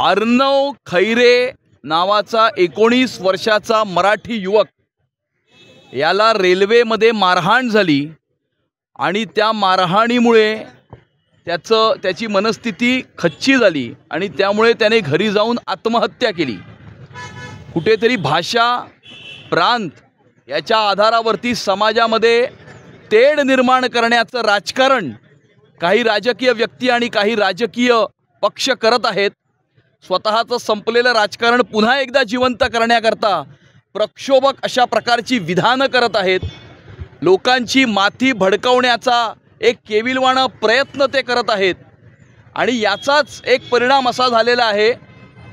अर्णव खैरे नावाचा 19 वर्षाचा मराठी युवक याला रेल्वेमध्ये मारहाण झाली आणि त्या मारहाणीमुळे त्याची मनस्थिती खच्ची झाली आणि त्यामुळे त्याने घरी जाऊन आत्महत्या केली। कुठेतरी भाषा प्रांत याच्या आधारावरती समाजामध्ये तेढ निर्माण करण्याचं राजकारण काही राजकीय व्यक्ती आणि काही राजकीय पक्ष करत आहेत। स्वतःचं संपलेलं राजकारण पुन्हा एकदा जिवंत करण्याकरता प्रक्षोभक अशा प्रकारची विधानं करत आहेत। लोकांची माथी भडकवण्याचा एक केविलवाणा प्रयत्न ते करत आहेत आणि याचाच एक परिणाम असा झालेला आहे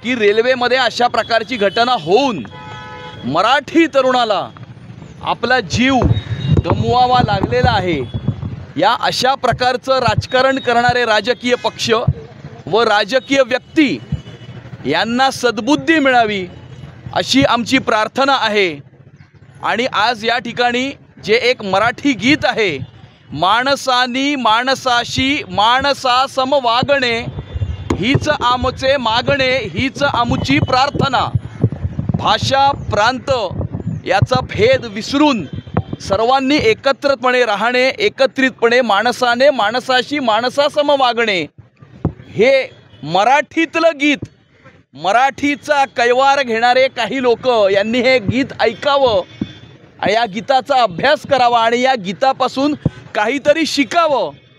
की रेल्वेमध्ये अशा प्रकारची घटना होऊन मराठी तरुणाला आपला जीव गमवावा लागलेला आहे। या अशा प्रकारचं राजकारण करणारे राजकीय पक्ष व राजकीय व्यक्ती यांना सद्बुद्धी मिळावी अशी आमची प्रार्थना आहे। आणि आज या ठिकाणी जे एक मराठी गीत आहे, माणसानी माणसाशी माणसासम वागणे हीच आमचे मागणे हीच आमची प्रार्थना। भाषा प्रांत याचा भेद विसरून सर्वांनी एकत्रितपणे राहणे, एकत्रितपणे माणसाने माणसाशी माणसासम वागणे हे मराठीतलं गीत, मराठीचा कैवार घेणारे काही लोक यांनी हे गीत ऐकावं, या गीताचा अभ्यास करावा आणि या गीतापासून काहीतरी शिकावं।